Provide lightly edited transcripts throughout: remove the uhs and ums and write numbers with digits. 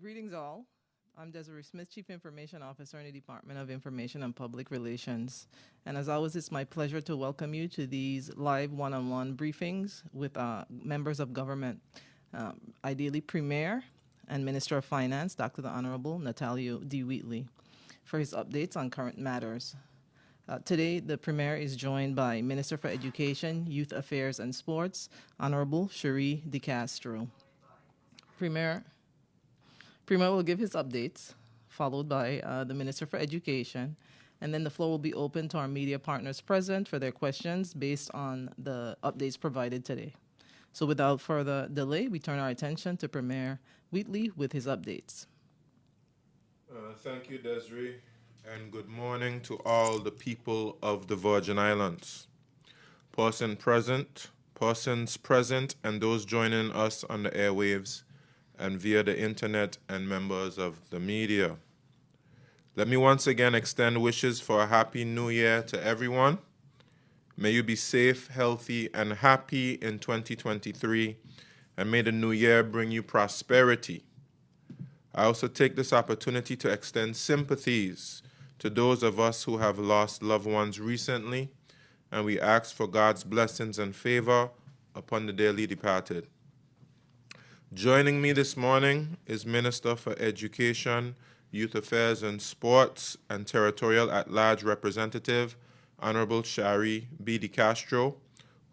Greetings all. I'm Desiree Smith, Chief Information Officer in the Department of Information and Public Relations. And as always, it's my pleasure to welcome you to these live one-on-one briefings with members of government, ideally Premier and Minister of Finance, Dr. the Honorable Natalio D. Wheatley, for his updates on current matters. Today, the Premier is joined by Minister for Education, Youth Affairs and Sports, Honorable Cherie DeCastro. Premier will give his updates, followed by the Minister for Education, and then the floor will be open to our media partners present for their questions based on the updates provided today. So without further delay, we turn our attention to Premier Wheatley with his updates. Thank you, Desiree, and good morning to all the people of the Virgin Islands. Persons present, and those joining us on the airwaves and via the internet, and members of the media. Let me once again extend wishes for a happy new year to everyone. May you be safe, healthy, and happy in 2023, and may the new year bring you prosperity. I also take this opportunity to extend sympathies to those of us who have lost loved ones recently, and we ask for God's blessings and favor upon the dearly departed. Joining me this morning is Minister for Education, Youth Affairs and Sports, and Territorial at-Large Representative, Honorable Cherie B. DeCastro,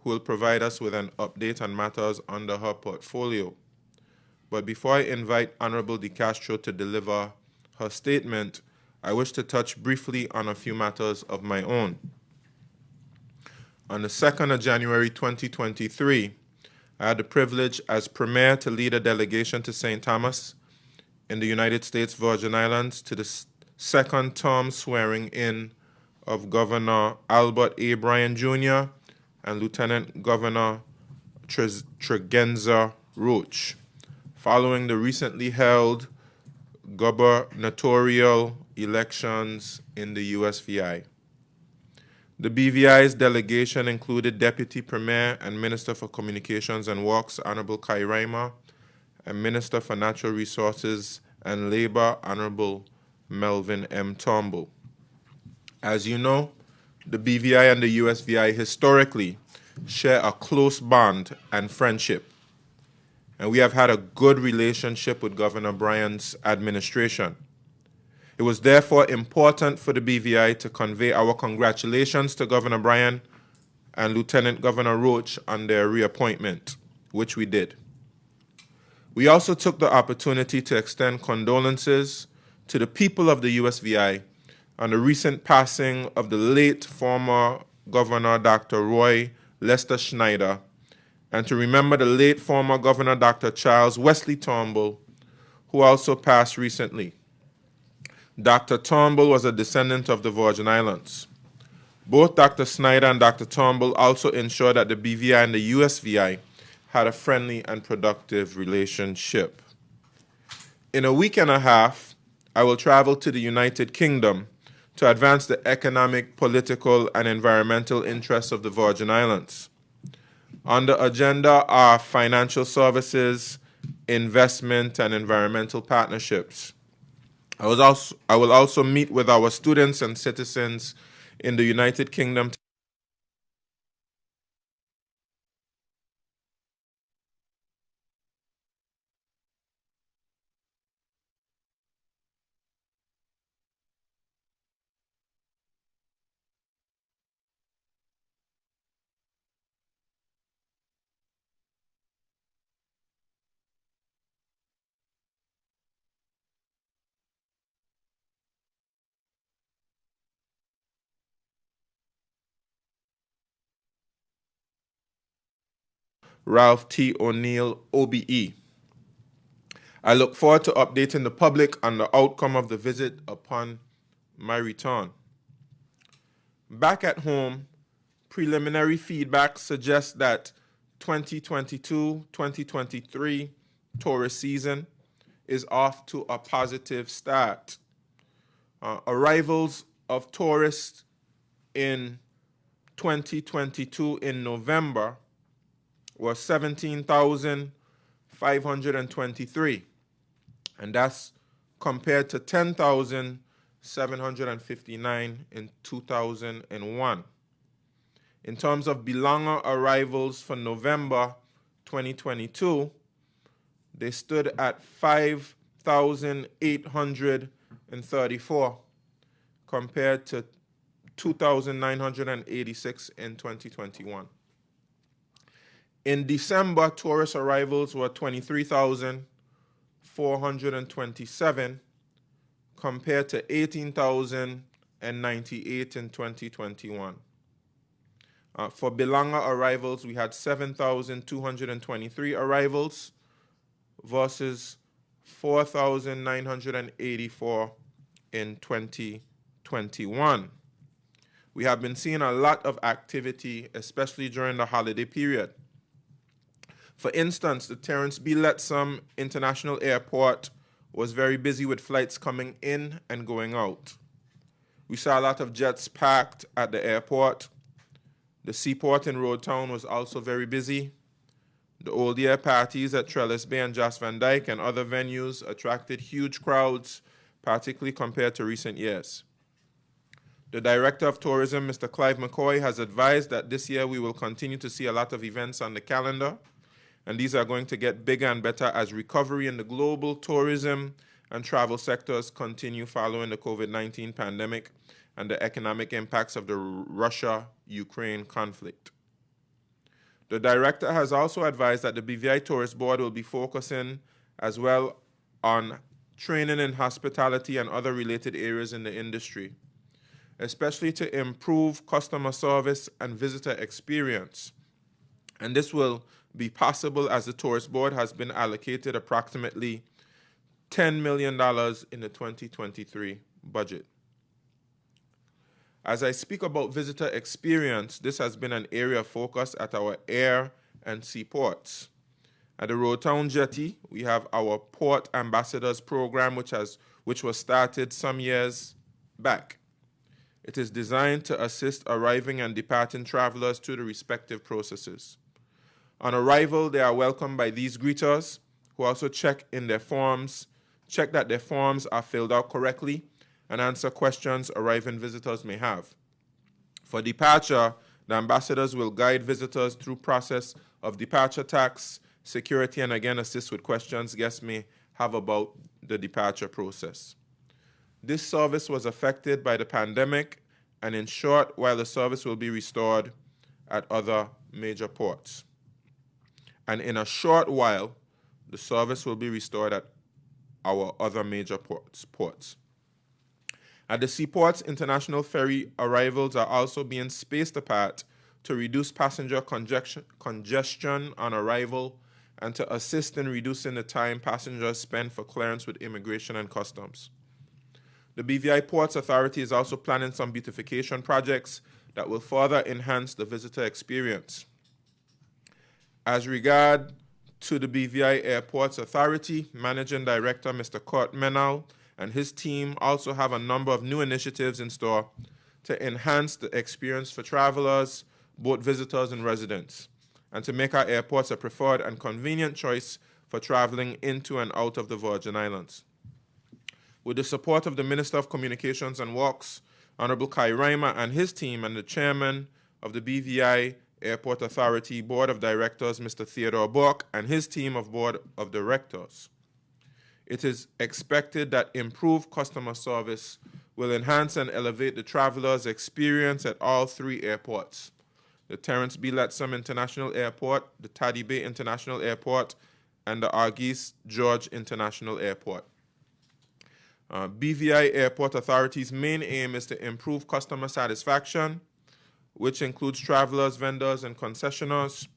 who will provide us with an update on matters under her portfolio. But before I invite Honorable DeCastro to deliver her statement, I wish to touch briefly on a few matters of my own. On the 2nd of January 2023, I had the privilege as Premier to lead a delegation to St. Thomas in the United States Virgin Islands to the second term swearing in of Governor Albert A. Bryan Jr. and Lieutenant Governor Tregenza Roach, following the recently held gubernatorial elections in the USVI. The BVI's delegation included Deputy Premier and Minister for Communications and Works, Honorable Kai Reimer, and Minister for Natural Resources and Labor, Honorable Melvin M. Turnbull. As you know, the BVI and the USVI historically share a close bond and friendship, and we have had a good relationship with Governor Bryan's administration. It was therefore important for the BVI to convey our congratulations to Governor Bryan and Lieutenant Governor Roach on their reappointment, which we did. We also took the opportunity to extend condolences to the people of the USVI on the recent passing of the late former Governor Dr. Roy Lester Schneider, and to remember the late former Governor Dr. Charles Wesley Turnbull, who also passed recently. Dr. Turnbull was a descendant of the Virgin Islands. Both Dr. Snyder and Dr. Turnbull also ensured that the BVI and the USVI had a friendly and productive relationship. In a week and a half, I will travel to the United Kingdom to advance the economic, political, and environmental interests of the Virgin Islands. On the agenda are financial services, investment, and environmental partnerships. I will also meet with our students and citizens in the United Kingdom Ralph T. O'Neill, OBE. I look forward to updating the public on the outcome of the visit upon my return. Back at home, preliminary feedback suggests that 2022-2023 tourist season is off to a positive start. Arrivals of tourists in 2022 in November were 17,523. and that's compared to 10,759 in 2001. In terms of Belongor arrivals for November 2022, they stood at 5,834 compared to 2,986 in 2021. In December, tourist arrivals were 23,427 compared to 18,098 in 2021. For Belongor arrivals, we had 7,223 arrivals versus 4,984 in 2021. We have been seeing a lot of activity, especially during the holiday period. For instance, the Terrence B. Lettsome International Airport was very busy with flights coming in and going out. We saw a lot of jets parked at the airport. The seaport in Road Town was also very busy. The old year parties at Trellis Bay and Jas Van Dyke and other venues attracted huge crowds, particularly compared to recent years. The Director of Tourism, Mr. Clive McCoy, has advised that this year we will continue to see a lot of events on the calendar, and these are going to get bigger and better as recovery in the global tourism and travel sectors continue following the COVID-19 pandemic and the economic impacts of the Russia-Ukraine conflict. The Director has also advised that the BVI Tourist Board will be focusing as well on training in hospitality and other related areas in the industry, especially to improve customer service and visitor experience. And this will be possible as the Tourist Board has been allocated approximately $10 million in the 2023 budget. As I speak about visitor experience, this has been an area of focus at our air and seaports. At the Road Town Jetty, we have our Port Ambassadors program, which was started some years back. It is designed to assist arriving and departing travelers through the respective processes. On arrival, they are welcomed by these greeters, who also check that their forms are filled out correctly and answer questions arriving visitors may have. For departure, the ambassadors will guide visitors through process of departure tax, security, and again assist with questions guests may have about the departure process. This service was affected by the pandemic, and in short, while the service will be restored at other major ports. And in a short while, the service will be restored at our other major ports. At the seaports, international ferry arrivals are also being spaced apart to reduce passenger congestion on arrival and to assist in reducing the time passengers spend for clearance with immigration and customs. The BVI Ports Authority is also planning some beautification projects that will further enhance the visitor experience. As regard to the BVI Airports Authority, Managing Director Mr. Kurt Menal and his team also have a number of new initiatives in store to enhance the experience for travelers, both visitors and residents, and to make our airports a preferred and convenient choice for traveling into and out of the Virgin Islands. With the support of the Minister of Communications and Works, Honorable Kai Reimer and his team, and the Chairman of the BVI Airport Authority Board of Directors, Mr. Theodore Bork, and his team of Board of Directors, it is expected that improved customer service will enhance and elevate the traveler's experience at all three airports: the Terrence B. Lettsome International Airport, the Taddy Bay International Airport, and the Argyce George International Airport. BVI Airport Authority's main aim is to improve customer satisfaction, which includes travelers, vendors, and concessionaires.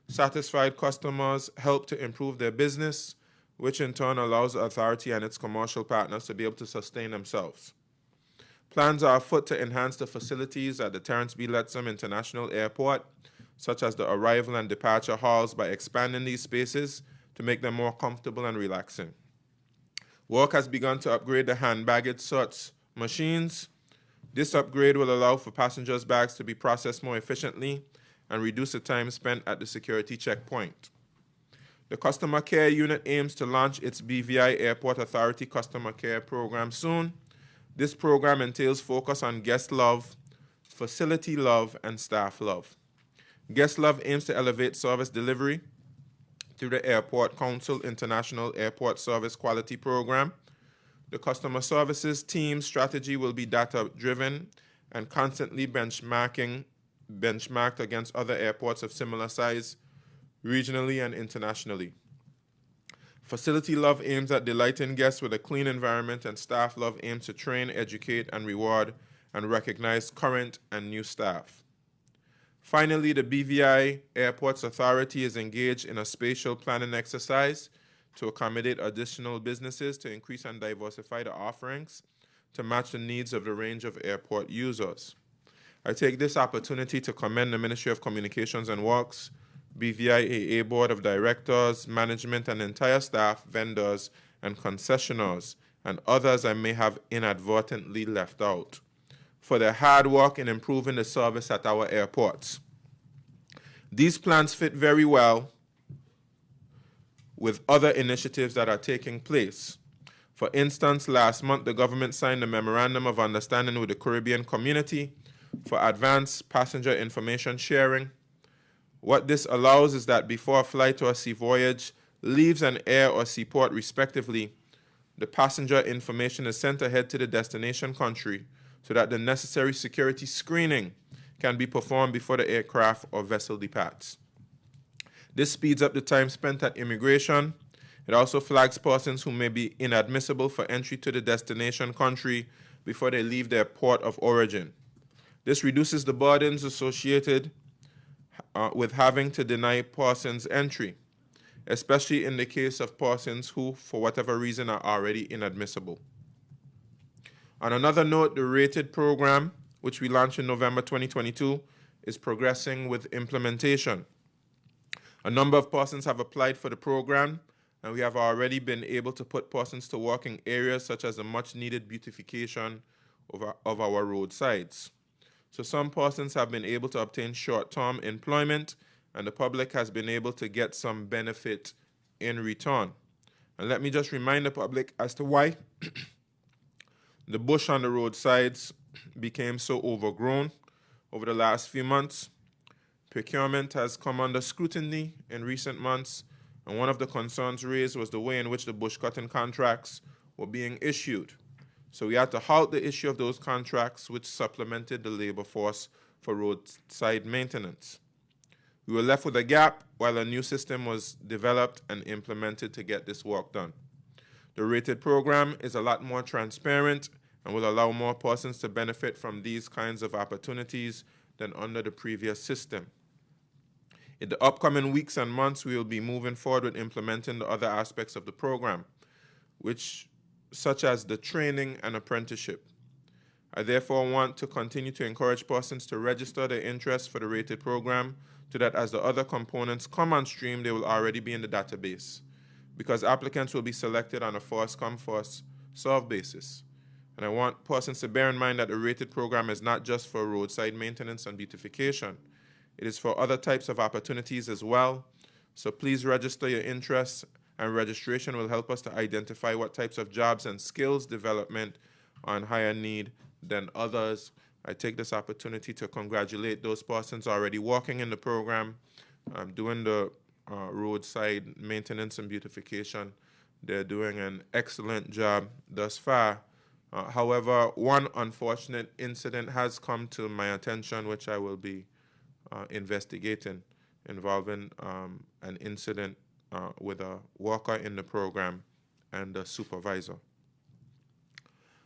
Satisfied customers help to improve their business, which in turn allows the authority and its commercial partners to be able to sustain themselves. Plans are afoot to enhance the facilities at the Terrence B. Lettsome International Airport, such as the arrival and departure halls, by expanding these spaces to make them more comfortable and relaxing. Work has begun to upgrade the hand baggage sorts machines. This upgrade will allow for passengers' bags to be processed more efficiently and reduce the time spent at the security checkpoint. The Customer Care Unit aims to launch its BVI Airport Authority Customer Care Program soon. This program entails focus on guest love, facility love, and staff love. Guest love aims to elevate service delivery through the Airport Council International Airport Service Quality Program. The customer services team strategy will be data-driven and constantly benchmarked against other airports of similar size, regionally and internationally. Facility love aims at delighting guests with a clean environment, and staff love aims to train, educate, and reward and recognize current and new staff. Finally, the BVI Airports Authority is engaged in a spatial planning exercise to accommodate additional businesses to increase and diversify the offerings to match the needs of the range of airport users. I take this opportunity to commend the Ministry of Communications and Works, BVIAA Board of Directors, management, and entire staff, vendors, and concessionaires, and others I may have inadvertently left out, for their hard work in improving the service at our airports. These plans fit very well with other initiatives that are taking place. For instance, last month, the government signed a memorandum of understanding with the Caribbean community for advanced passenger information sharing. What this allows is that before a flight or a sea voyage leaves an air or seaport respectively, the passenger information is sent ahead to the destination country so that the necessary security screening can be performed before the aircraft or vessel departs. This speeds up the time spent at immigration. It also flags persons who may be inadmissible for entry to the destination country before they leave their port of origin. This reduces the burdens associated with having to deny persons entry, especially in the case of persons who, for whatever reason, are already inadmissible. On another note, the RATED program, which we launched in November 2022, is progressing with implementation. A number of persons have applied for the program, and we have already been able to put persons to work in areas such as the much-needed beautification of our roadsides. So some persons have been able to obtain short-term employment, and the public has been able to get some benefit in return. And let me just remind the public as to why the bush on the roadsides became so overgrown over the last few months. Procurement has come under scrutiny in recent months, and one of the concerns raised was the way in which the bush cutting contracts were being issued. So we had to halt the issue of those contracts, which supplemented the labor force for roadside maintenance. We were left with a gap while a new system was developed and implemented to get this work done. The RATED program is a lot more transparent and will allow more persons to benefit from these kinds of opportunities than under the previous system. In the upcoming weeks and months, we will be moving forward with implementing the other aspects of the program, such as the training and apprenticeship. I therefore want to continue to encourage persons to register their interest for the RATED program so that as the other components come on stream, they will already be in the database, because applicants will be selected on a first-come, first-served basis. And I want persons to bear in mind that the RATED program is not just for roadside maintenance and beautification. It is for other types of opportunities as well. So please register your interests, and registration will help us to identify what types of jobs and skills development are in higher need than others. I take this opportunity to congratulate those persons already working in the program, doing the roadside maintenance and beautification. They're doing an excellent job thus far. However, one unfortunate incident has come to my attention, which I will be investigating, involving an incident with a worker in the program and the supervisor.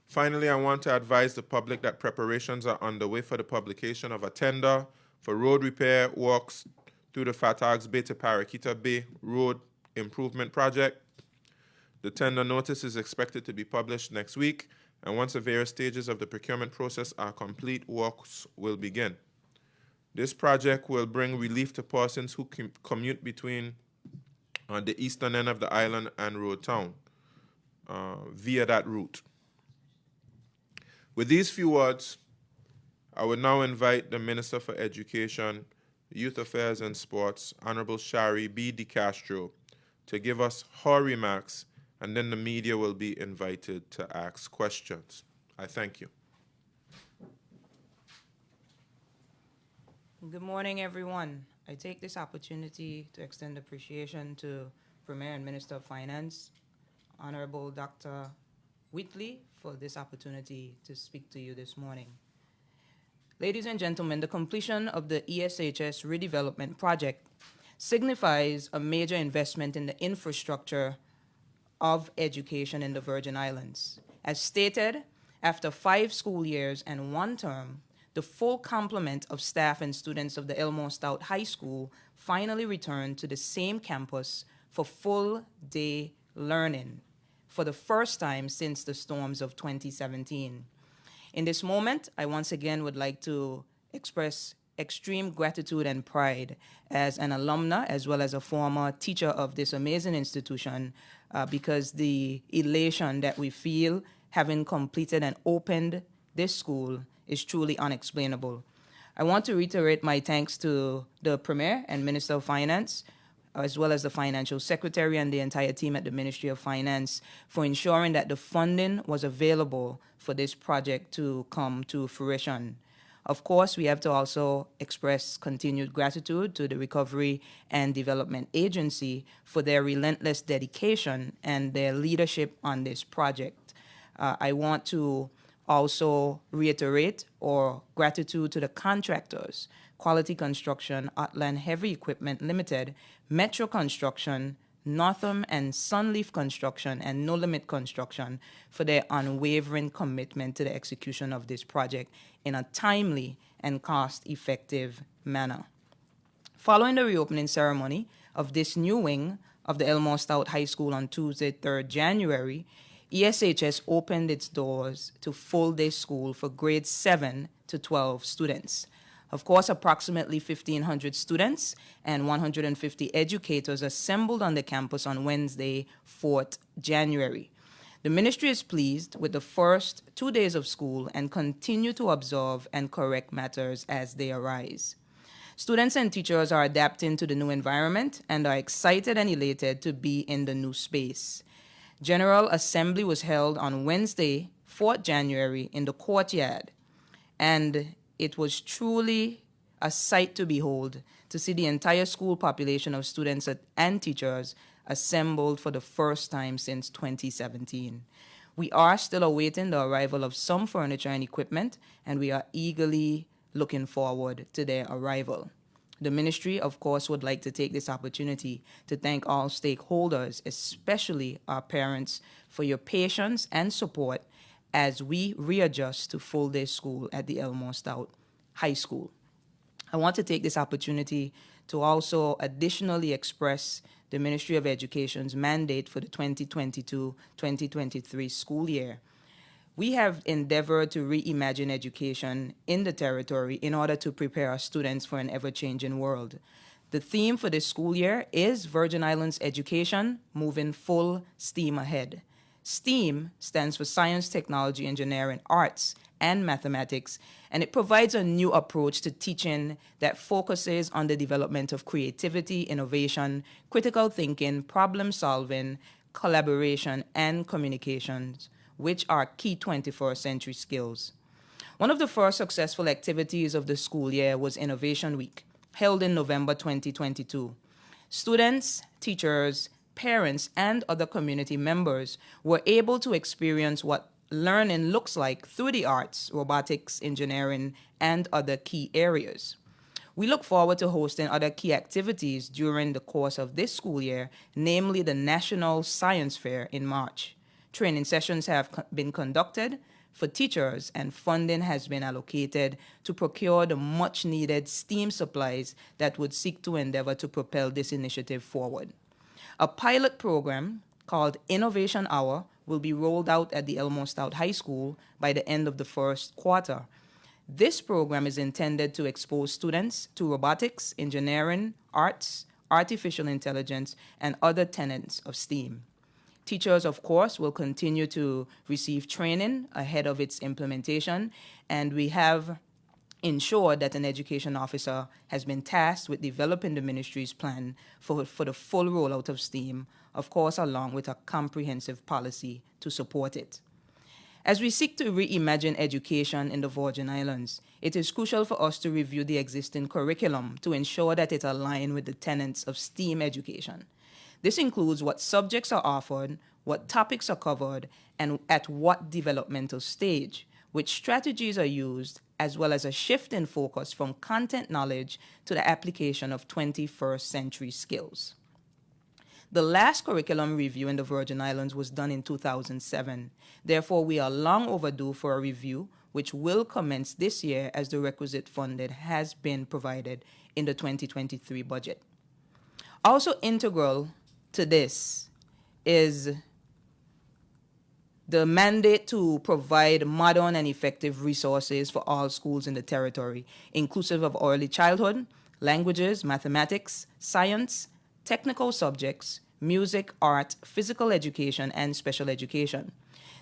Finally, I want to advise the public that preparations are underway for the publication of a tender for road repair works through the Fatags Bay to Paraquita Bay Road Improvement Project. The tender notice is expected to be published next week, and once the various stages of the procurement process are complete, works will begin. This project will bring relief to persons who commute between the eastern end of the island and Road Town via that route. With these few words, I would now invite the Minister for Education, Youth Affairs and Sports, Honorable Shari B. DeCastro, to give us her remarks, and then the media will be invited to ask questions. I thank you. Good morning, everyone. I take this opportunity to extend appreciation to Premier and Minister of Finance, Honorable Dr. Whitley, for this opportunity to speak to you this morning. Ladies and gentlemen, the completion of the ESHS redevelopment project signifies a major investment in the infrastructure of education in the Virgin Islands. As stated, after 5 school years and 1 term, the full complement of staff and students of the Elmore Stout High School finally returned to the same campus for full-day learning for the first time since the storms of 2017. In this moment, I once again would like to express extreme gratitude and pride as an alumna as well as a former teacher of this amazing institution because the elation that we feel having completed and opened this school is truly unexplainable. I want to reiterate my thanks to the Premier and Minister of Finance, as well as the Financial Secretary and the entire team at the Ministry of Finance for ensuring that the funding was available for this project to come to fruition. Of course, we have to also express continued gratitude to the Recovery and Development Agency for their relentless dedication and their leadership on this project. I want to also reiterate our gratitude to the contractors, Quality Construction, Outland Heavy Equipment Limited, Metro Construction, Northam and Sunleaf Construction, and No Limit Construction for their unwavering commitment to the execution of this project in a timely and cost-effective manner. Following the reopening ceremony of this new wing of the Elmore Stout High School on Tuesday, 3rd January, ESHS opened its doors to full-day school for grades 7 to 12 students. Of course, approximately 1,500 students and 150 educators assembled on the campus on Wednesday, 4th January. The ministry is pleased with the first 2 days of school and continue to observe and correct matters as they arise. Students and teachers are adapting to the new environment and are excited and elated to be in the new space. General Assembly was held on Wednesday, 4th January, in the courtyard, and it was truly a sight to behold to see the entire school population of students and teachers assembled for the first time since 2017. We are still awaiting the arrival of some furniture and equipment, and we are eagerly looking forward to their arrival. The ministry, of course, would like to take this opportunity to thank all stakeholders, especially our parents, for your patience and support as we readjust to full-day school at the Elmore Stout High School. I want to take this opportunity to also additionally express the Ministry of Education's mandate for the 2022-2023 school year. We have endeavored to reimagine education in the territory in order to prepare our students for an ever-changing world. The theme for this school year is Virgin Islands Education Moving Full Steam Ahead. STEAM stands for Science, Technology, Engineering, Arts, and Mathematics, and it provides a new approach to teaching that focuses on the development of creativity, innovation, critical thinking, problem solving, collaboration, and communications, which are key 21st century skills. One of the first successful activities of the school year was Innovation Week, held in November 2022. Students, teachers, parents, and other community members were able to experience what learning looks like through the arts, robotics, engineering, and other key areas. We look forward to hosting other key activities during the course of this school year, namely the National Science Fair in March. Training sessions have been conducted for teachers, and funding has been allocated to procure the much-needed STEAM supplies that would seek to endeavor to propel this initiative forward. A pilot program called Innovation Hour will be rolled out at the Elmore Stout High School by the end of the first quarter. This program is intended to expose students to robotics, engineering, arts, artificial intelligence, and other tenets of STEAM. Teachers, of course, will continue to receive training ahead of its implementation, and we have ensure that an education officer has been tasked with developing the ministry's plan for the full rollout of STEAM, of course, along with a comprehensive policy to support it. As we seek to reimagine education in the Virgin Islands, it is crucial for us to review the existing curriculum to ensure that it aligns with the tenets of STEAM education. This includes what subjects are offered, what topics are covered, and at what developmental stage, which strategies are used, as well as a shift in focus from content knowledge to the application of 21st century skills. The last curriculum review in the Virgin Islands was done in 2007. Therefore, we are long overdue for a review, which will commence this year as the requisite funding has been provided in the 2023 budget. Also integral to this is the mandate to provide modern and effective resources for all schools in the territory, inclusive of early childhood, languages, mathematics, science, technical subjects, music, art, physical education, and special education.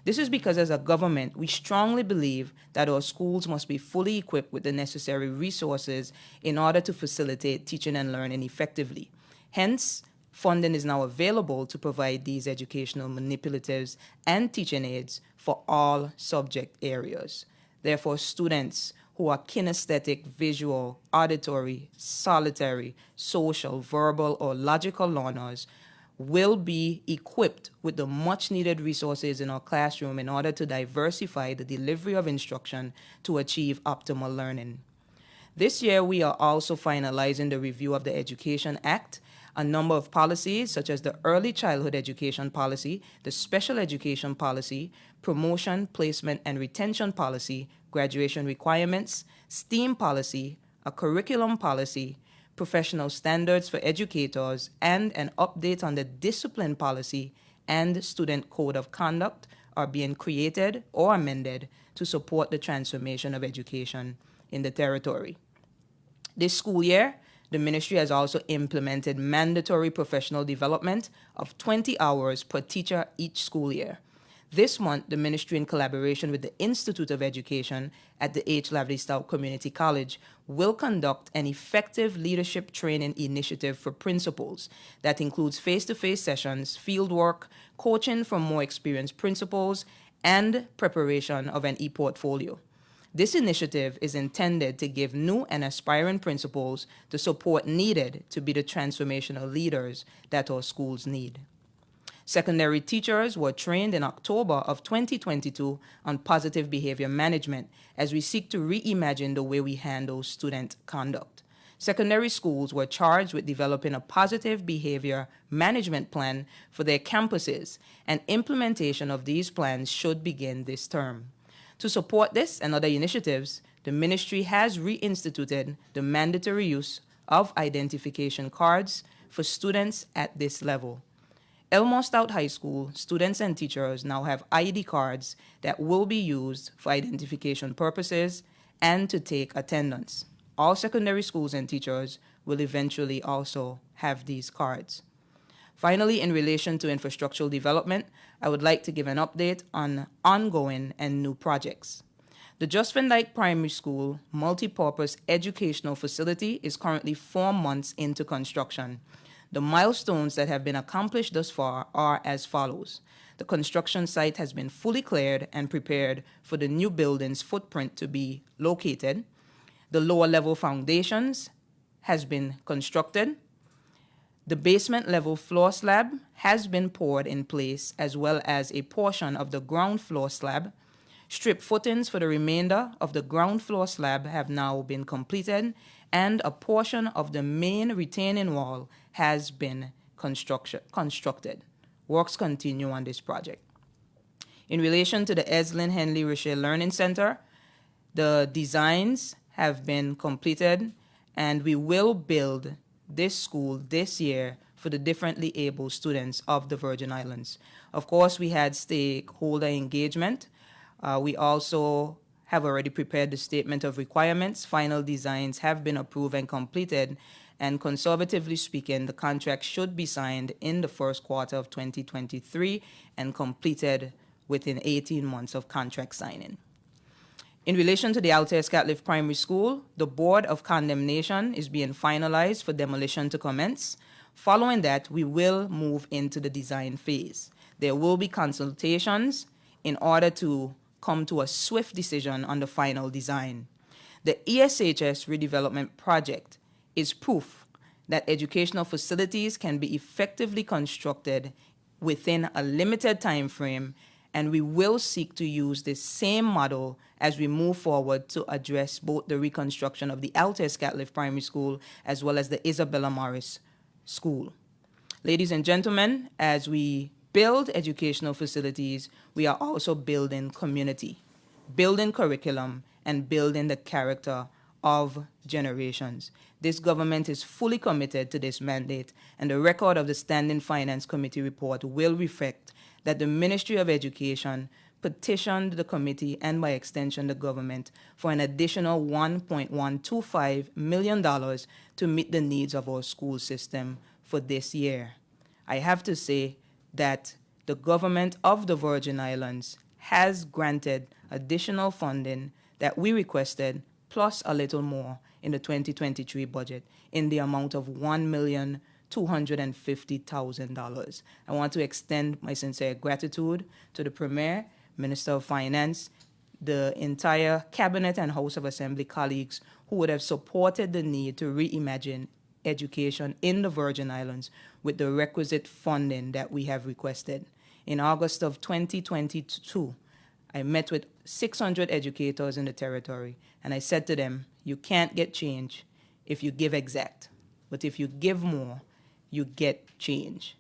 This is because as a government, we strongly believe that our schools must be fully equipped with the necessary resources in order to facilitate teaching and learning effectively. Hence, funding is now available to provide these educational manipulatives and teaching aids for all subject areas. Therefore, students who are kinesthetic, visual, auditory, solitary, social, verbal, or logical learners will be equipped with the much needed resources in our classroom in order to diversify the delivery of instruction to achieve optimal learning. This year, we are also finalizing the review of the Education Act, a number of policies such as the Early Childhood Education Policy, the Special Education Policy, Promotion, Placement, and Retention Policy, Graduation Requirements, STEAM Policy, a Curriculum Policy, Professional Standards for Educators, and an update on the Discipline Policy and Student Code of Conduct are being created or amended to support the transformation of education in the territory. This school year, the ministry has also implemented mandatory professional development of 20 hours per teacher each school year. This month, the ministry, in collaboration with the Institute of Education at the H. Lavely Stout Community College, will conduct an effective leadership training initiative for principals that includes face-to-face sessions, fieldwork, coaching from more experienced principals, and preparation of an e-portfolio. This initiative is intended to give new and aspiring principals the support needed to be the transformational leaders that our schools need. Secondary teachers were trained in October of 2022 on positive behavior management as we seek to reimagine the way we handle student conduct. Secondary schools were charged with developing a positive behavior management plan for their campuses, and implementation of these plans should begin this term. To support this and other initiatives, the ministry has reinstituted the mandatory use of identification cards for students at this level. Elmore Stout High School students and teachers now have ID cards that will be used for identification purposes and to take attendance. All secondary schools and teachers will eventually also have these cards. Finally, in relation to infrastructural development, I would like to give an update on ongoing and new projects. The Just Van Dyke Primary School multipurpose educational facility is currently 4 months into construction. The milestones that have been accomplished thus far are as follows. The construction site has been fully cleared and prepared for the new building's footprint to be located. The lower level foundations has been constructed. The basement level floor slab has been poured in place, as well as a portion of the ground floor slab. Strip footings for the remainder of the ground floor slab have now been completed, and a portion of the main retaining wall has been constructed. Works continue on this project. In relation to the Eslin Henley Rochelle Learning Center, the designs have been completed, and we will build this school this year for the differently able students of the Virgin Islands. Of course, we had stakeholder engagement. We also have already prepared the statement of requirements. Final designs have been approved and completed, and conservatively speaking, the contract should be signed in the first quarter of 2023 and completed within 18 months of contract signing. In relation to the Altes Catliff Primary School, the Board of Condemnation is being finalized for demolition to commence. Following that, we will move into the design phase. There will be consultations in order to come to a swift decision on the final design. The ESHS redevelopment project is proof that educational facilities can be effectively constructed within a limited time frame, and we will seek to use the same model as we move forward to address both the reconstruction of the Altes Catliff Primary School as well as the Isabella Morris School. Ladies and gentlemen, as we build educational facilities, we are also building community, building curriculum, and building the character of generations. This government is fully committed to this mandate, and the record of the Standing Finance Committee report will reflect that the Ministry of Education petitioned the committee and by extension the government for an additional $1.125 million to meet the needs of our school system for this year. I have to say that the government of the Virgin Islands has granted additional funding that we requested, plus a little more in the 2023 budget in the amount of $1,250,000. I want to extend my sincere gratitude to the Premier, Minister of Finance, the entire Cabinet and House of Assembly colleagues who would have supported the need to reimagine education in the Virgin Islands with the requisite funding that we have requested. In August of 2022, I met with 600 educators in the territory, and I said to them, you can't get change if you give exact, but if you give more, you get change.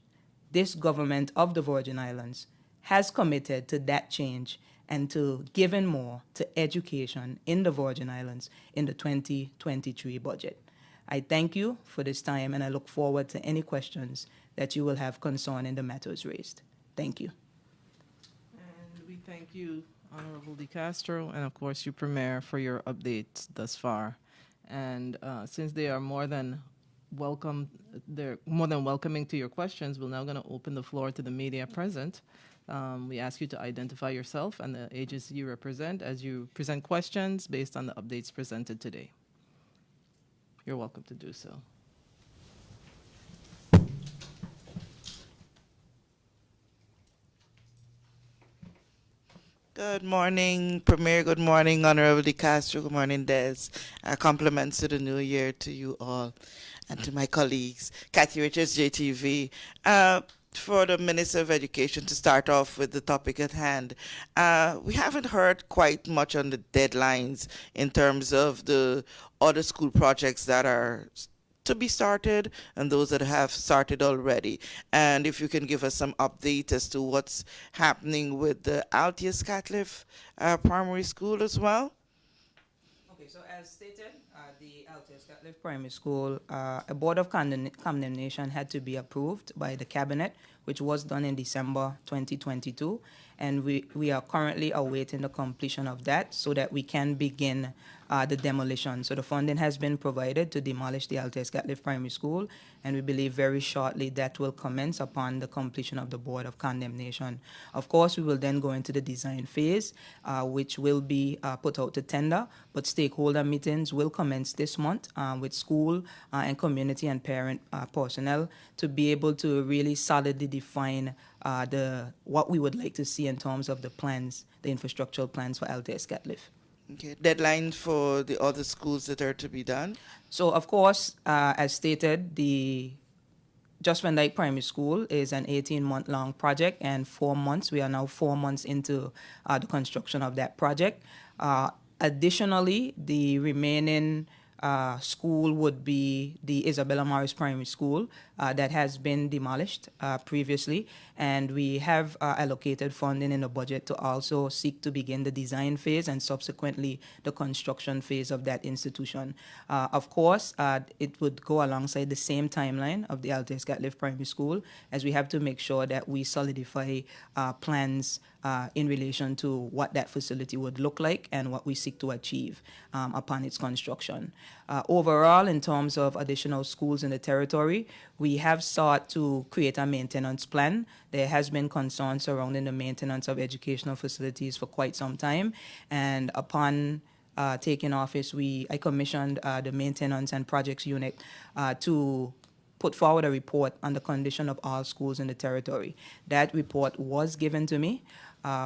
This government of the Virgin Islands has committed to that change and to giving more to education in the Virgin Islands in the 2023 budget. I thank you for this time, and I look forward to any questions that you will have concerning the matters raised. Thank you. And we thank you, Honorable DeCastro, and of course you, Premier, for your updates thus far. And since they are more than welcoming to your questions, we're now going to open the floor to the media present. We ask you to identify yourself and the agency you represent as you present questions based on the updates presented today. You're welcome to do so. Good morning, Premier. Good morning, Honorable DeCastro. Good morning, Des. Compliments to the new year to you all and to my colleagues. Kathy Richards, JTV. For the Minister of Education, to start off with the topic at hand, we haven't heard quite much on the deadlines in terms of the other school projects that are to be started and those that have started already. And if you can give us some update as to what's happening with the Altes Catliff Primary School as well. Okay, so as stated, the Altes Catliff Primary School, a board of condemnation had to be approved by the Cabinet, which was done in December 2022. And we are currently awaiting the completion of that so that we can begin the demolition. So the funding has been provided to demolish the Altes Catliff Primary School, and we believe very shortly that will commence upon the completion of the Board of Condemnation. Of course, we will then go into the design phase, which will be put out to tender, but stakeholder meetings will commence this month with school and community and parent personnel to be able to really solidly define what we would like to see in terms of the plans, the infrastructural plans for Altes Catliff. Okay, deadline for the other schools that are to be done? So, of course, as stated, the Just Van Dyke Primary School is an 18-month-long project, and 4 months, we are now 4 months into the construction of that project. Additionally, the remaining school would be the Isabella Morris Primary School that has been demolished previously, and we have allocated funding in the budget to also seek to begin the design phase and subsequently the construction phase of that institution. Of course, it would go alongside the same timeline of the Altes Catliff Primary School, as we have to make sure that we solidify plans in relation to what that facility would look like and what we seek to achieve upon its construction. Overall, in terms of additional schools in the territory, we we have sought to create a maintenance plan. There has been concern surrounding the maintenance of educational facilities for quite some time, and upon taking office, I commissioned the maintenance and projects unit to put forward a report on the condition of all schools in the territory. That report was given to me.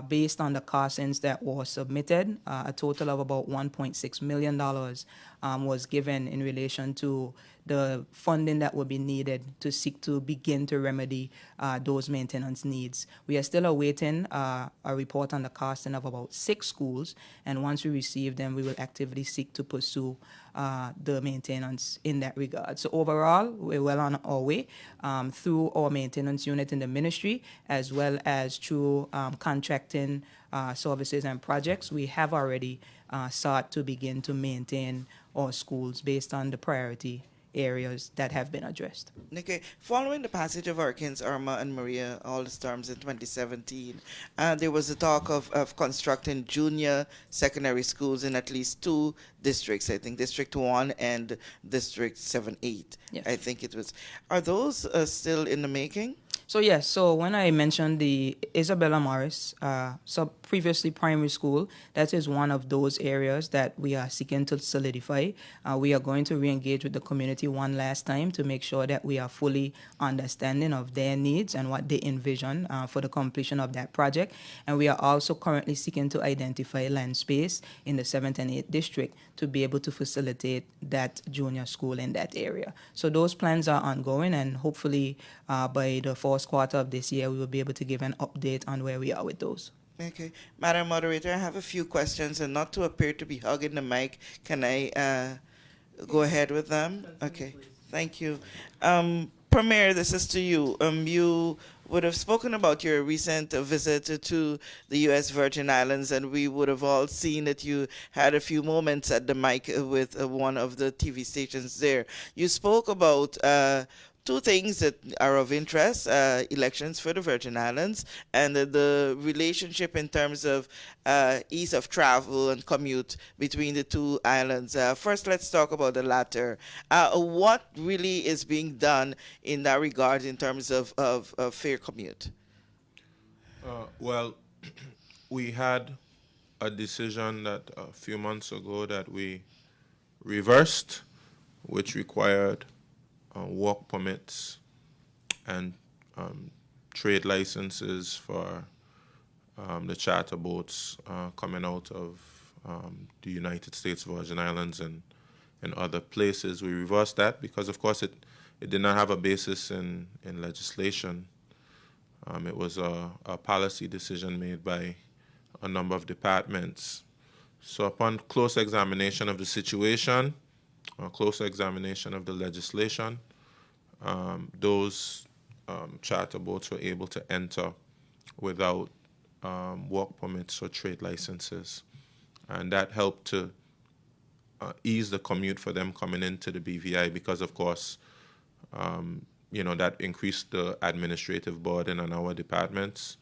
Based on the costings that were submitted, a total of about $1.6 million was given in relation to the funding that would be needed to seek to begin to remedy those maintenance needs. We are still awaiting a report on the costing of about 6 schools, and once we receive them, we will actively seek to pursue the maintenance in that regard. So overall, we're well on our way through our maintenance unit in the ministry, as well as through contracting services and projects. We have already sought to begin to maintain our schools based on the priority areas that have been addressed. Okay. Following the passage of Hurricanes Irma and Maria, all the storms in 2017, there was a talk of constructing junior secondary schools in at least 2 districts. I think District 1 and District 7-8. Yes. I think it was. Are those still in the making? So yes, so when I mentioned the Isabella Morris, previously primary school, that is one of those areas that we are seeking to solidify. We are going to re-engage with the community one last time to make sure that we are fully understanding of their needs and what they envision for the completion of that project. And we are also currently seeking to identify land space in the 7th and 8th district to be able to facilitate that junior school in that area. So those plans are ongoing, and hopefully by the fourth quarter of this year, we will be able to give an update on where we are with those. Okay. Madam Moderator, I have a few questions, and not to appear to be hugging the mic, can I go ahead with them? Okay. Thank you. Premier, this is to you. You would have spoken about your recent visit to the U.S. Virgin Islands, and we would have all seen that you had a few moments at the mic with one of the TV stations there. You spoke about 2 things that are of interest, elections for the Virgin Islands and the relationship in terms of ease of travel and commute between the 2 islands. First, let's talk about the latter. What really is being done in that regard in terms of fair commute? Well, we had a decision that a few months ago that we reversed, which required work permits and trade licenses for the charter boats coming out of the United States Virgin Islands and other places. We reversed that because, of course, it did not have a basis in legislation. It was a policy decision made by a number of departments. So upon close examination of the situation, a closer examination of the legislation, those charter boats were able to enter without work permits or trade licenses. And that helped to ease the commute for them coming into the BVI because, of course, that increased the administrative burden on our departments.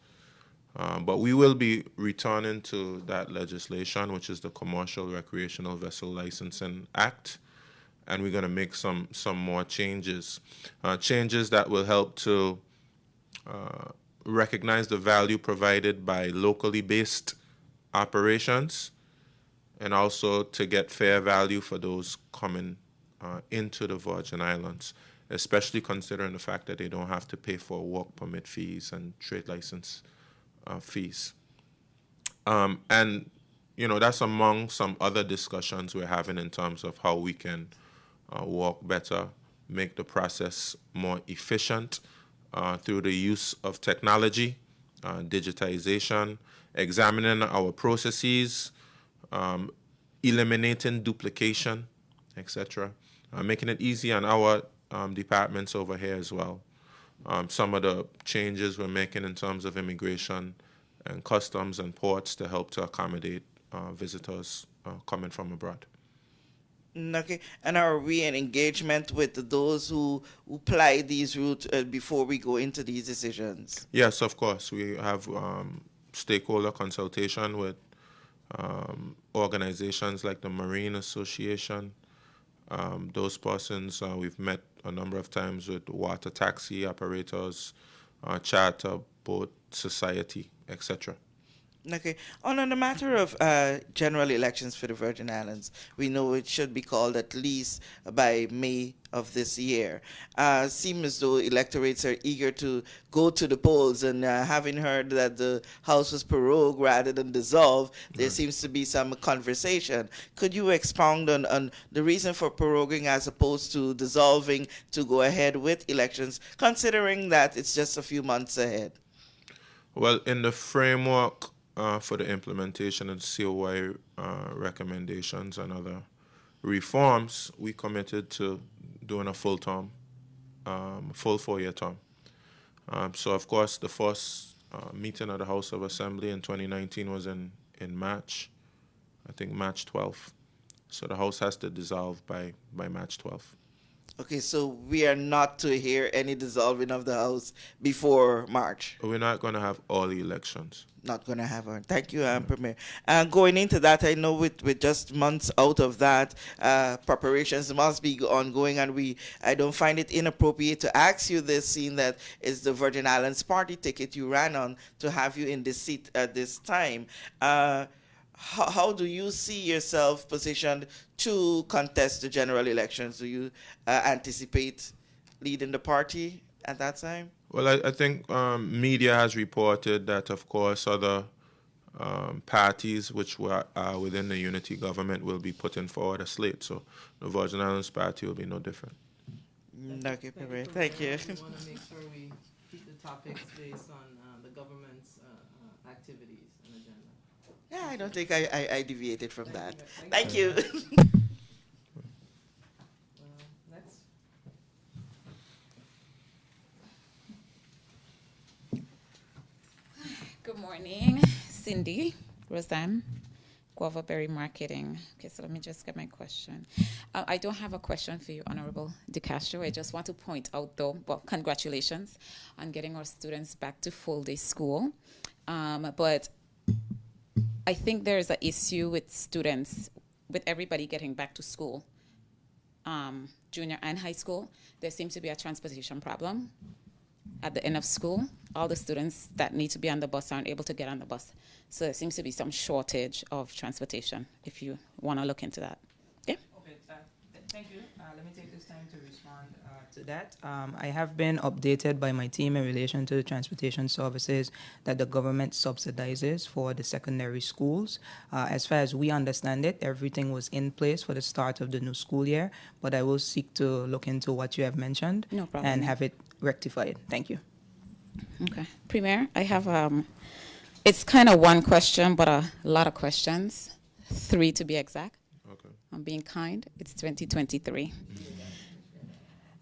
But we will be returning to that legislation, which is the Commercial Recreational Vessel Licensing Act, and we're going to make some more changes. Changes that will help to recognize the value provided by locally based operations, and also to get fair value for those coming into the Virgin Islands, especially considering the fact that they don't have to pay for work permit fees and trade license fees. And, that's among some other discussions we're having in terms of how we can work better, make the process more efficient through the use of technology, digitization, examining our processes, eliminating duplication, etc., making it easy on our departments over here as well. Some of the changes we're making in terms of immigration and customs and ports to help to accommodate visitors coming from abroad. Okay, and are we in engagement with those who ply these routes before we go into these decisions? Yes, of course. We have stakeholder consultation with organizations like the Marine Association, Those persons, we've met a number of times with water taxi operators, charter, boat society, etc. Okay. On the matter of general elections for the Virgin Islands, we know it should be called at least by May of this year. Seems as though electorates are eager to go to the polls, and having heard that the House was prorogued rather than dissolved, there seems to be some conversation. Could you expound on the reason for proroguing as opposed to dissolving to go ahead with elections, considering that it's just a few months ahead? Well, in the framework for the implementation of COI recommendations and other reforms, we committed to doing a full term, full 4-year term. So, of course, the first meeting of the House of Assembly in 2019 was in March, I think March 12th. So the House has to dissolve by March 12th. Okay, so we are not to hear any dissolving of the House before March. We're not going to have all the elections. Not going to have one. Thank you, Premier. Going into that, I know with just months out of that, preparations must be ongoing, and I don't find it inappropriate to ask you this, seeing that it's the Virgin Islands party ticket you ran on, to have you in this seat at this time. How do you see yourself positioned to contest the general elections? Do you anticipate leading the party at that time? Well, I think media has reported that, of course, other parties which were within the unity government will be putting forward a slate. So the Virgin Islands Party will be no different. Okay, Premier. Thank you. We want to make sure we keep the topics based on the government's activities and agenda. Yeah, I don't think I deviated from that. Thank you. Next. Good morning, Cindy, Roseanne, Guava Berry Marketing. Okay, so let me just get my question. I don't have a question for you, Honorable DeCastro. I just want to point out, though, well, congratulations on getting our students back to full-day school. But I think there is an issue with students, with everybody getting back to school, junior and high school. There seems to be a transportation problem at the end of school. All the students that need to be on the bus aren't able to get on the bus. So there seems to be some shortage of transportation, if you want to look into that. Yeah? Okay, thank you. Let me take this time to respond to that. I have been updated by my team in relation to the transportation services that the government subsidizes for the secondary schools. As far as we understand it, everything was in place for the start of the new school year, but I will seek to look into what you have mentioned No problem. and have it rectified. Thank you. Okay. Premier, I have, it's kind of one question, but a lot of questions. 3 to be exact. Okay. I'm being kind. It's 2023.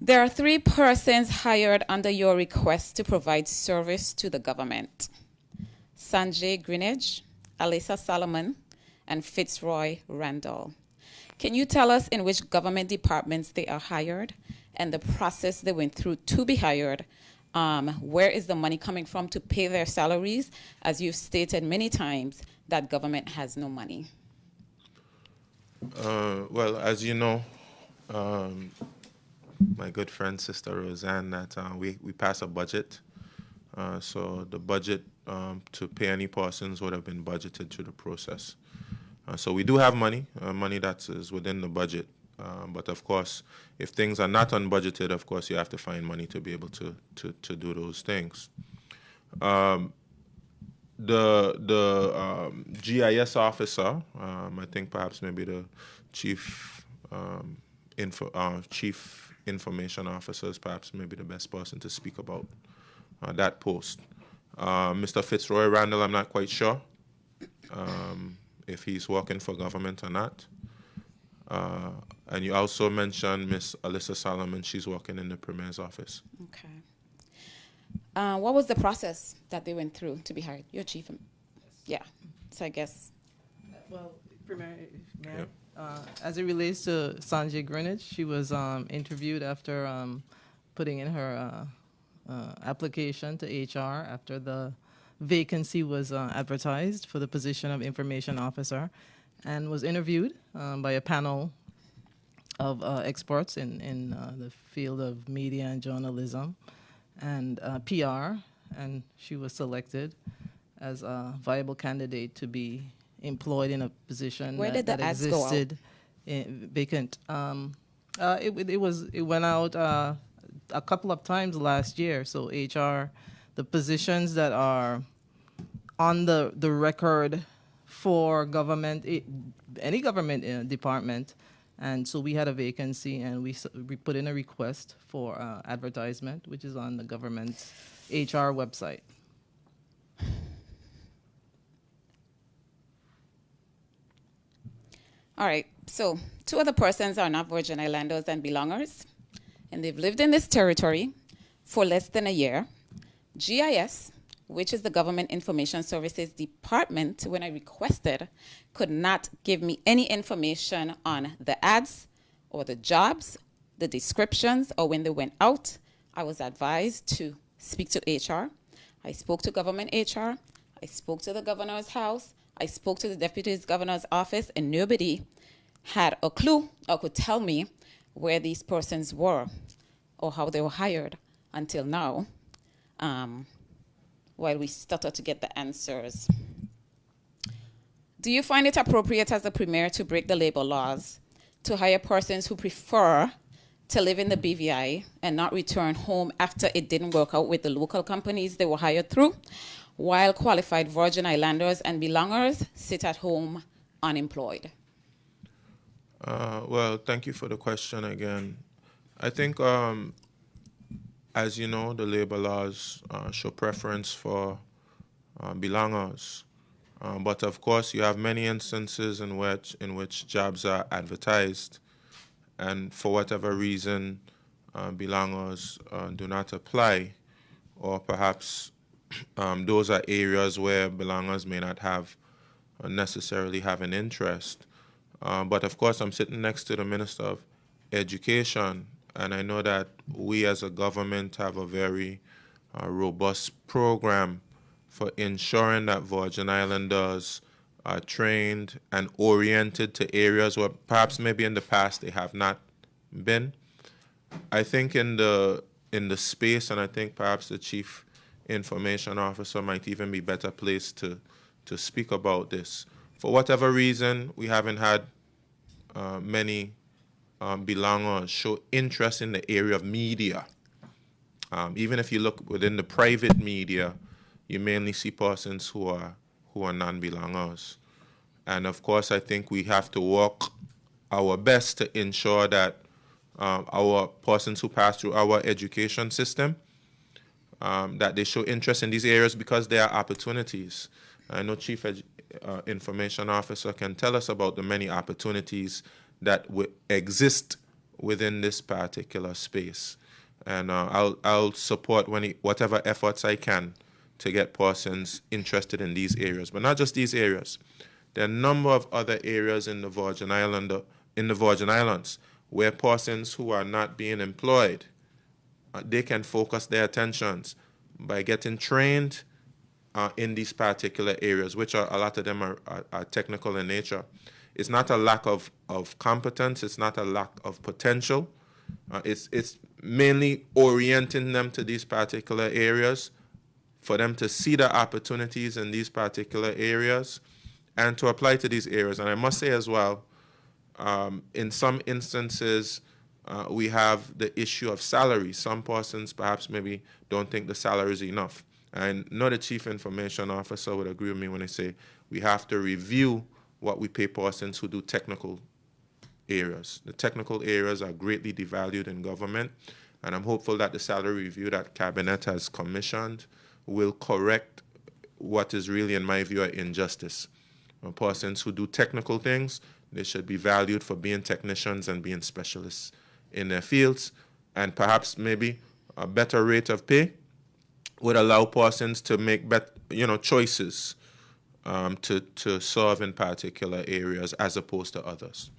There are 3 persons hired under your request to provide service to the government: Sanjay Greenidge, Alyssa Solomon, and Fitzroy Randall. Can you tell us in which government departments they are hired and the process they went through to be hired? Where is the money coming from to pay their salaries? As you've stated many times, that government has no money. Well, as you know, my good friend, Sister Roseanne, that we pass a budget. So the budget to pay any persons would have been budgeted through the process. So we do have money, money that is within the budget. But of course, if things are not unbudgeted, of course, you have to find money to be able to do those things. The GIS officer, I think perhaps maybe the chief chief information officer is perhaps maybe the best person to speak about that post. Mr. Fitzroy Randall, I'm not quite sure if he's working for government or not. And you also mentioned Miss Alyssa Solomon. She's working in the Premier's office. Okay. What was the process that they went through to be hired? Your chief. Yeah. So I guess. Well, Premier, as it relates to Sanjay Greenidge, she was interviewed after putting in her application to HR after the vacancy was advertised for the position of information officer, and was interviewed by a panel of experts in the field of media and journalism and PR, and she was selected as a viable candidate to be employed in a position Where did the that ads go out? existed vacant. It went out a couple of times last year. So HR, the positions that are on the record for government, any government department, and so we had a vacancy, and we put in a request for advertisement, which is on the government's HR website. All right, so 2 other persons are not Virgin Islanders and belongers, and they've lived in this territory for less than a year. GIS, which is the Government Information Services Department, when I requested, could not give me any information on the ads or the jobs, the descriptions, or when they went out. I was advised to speak to HR. I spoke to government HR. I spoke to the governor's house. I spoke to the deputy governor's office, and nobody had a clue or could tell me where these persons were or how they were hired until now, while we stutter to get the answers. Do you find it appropriate as the Premier to break the labor laws to hire persons who prefer to live in the BVI and not return home after it didn't work out with the local companies they were hired through, while qualified Virgin Islanders and belongers sit at home unemployed? Well, thank you for the question again. I think, as you know, the labor laws show preference for belongers. But of course, you have many instances in which jobs are advertised, and for whatever reason, belongers do not apply, or perhaps those are areas where belongers may not have necessarily have an interest. But of course, I'm sitting next to the Minister of Education, and I know that we as a government have a very robust program for ensuring that Virgin Islanders are trained and oriented to areas where perhaps maybe in the past they have not been. I think in the space, and I think perhaps the Chief Information Officer might even be better placed to speak about this. For whatever reason, we haven't had many belongers show interest in the area of media. Even if you look within the private media, you mainly see persons who are non-belongers. And of course, I think we have to work our best to ensure that our persons who pass through our education system, that they show interest in these areas because there are opportunities. I know Chief Information Officer can tell us about the many opportunities that exist within this particular space. And I'll support whatever efforts I can to get persons interested in these areas. But not just these areas. There are a number of other areas in the Virgin Islands where persons who are not being employed, they can focus their attentions by getting trained in these particular areas, which a lot of them are technical in nature. It's not a lack of competence. It's not a lack of potential. It's mainly orienting them to these particular areas for them to see the opportunities in these particular areas and to apply to these areas. And I must say as well, in some instances, we have the issue of salary. Some persons perhaps maybe don't think the salary is enough. I know the Chief Information Officer would agree with me when I say we have to review what we pay persons who do technical areas. The technical areas are greatly devalued in government, and I'm hopeful that the salary review that Cabinet has commissioned will correct what is really, in my view, an injustice. Persons who do technical things, they should be valued for being technicians and being specialists in their fields, and perhaps maybe a better rate of pay would allow persons to make choices to serve in particular areas as opposed to others.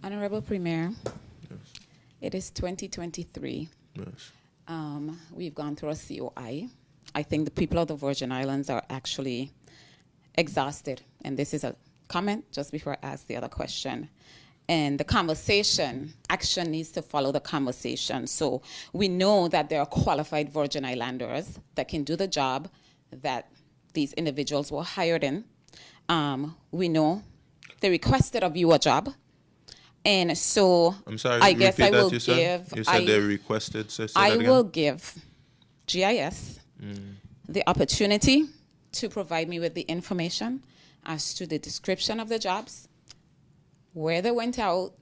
Honorable Premier, Yes. it is 2023. Yes. We've gone through a COI. I think the people of the Virgin Islands are actually exhausted, and this is a comment just before I ask the other question. And the conversation, action needs to follow the conversation. So we know that there are qualified Virgin Islanders that can do the job that these individuals were hired in. We know they requested of you a job. And so I'm sorry, I guess repeat I that will you said? give, You said they requested, say I that again? will give GIS the opportunity to provide me with the information as to the description of the jobs, where they went out,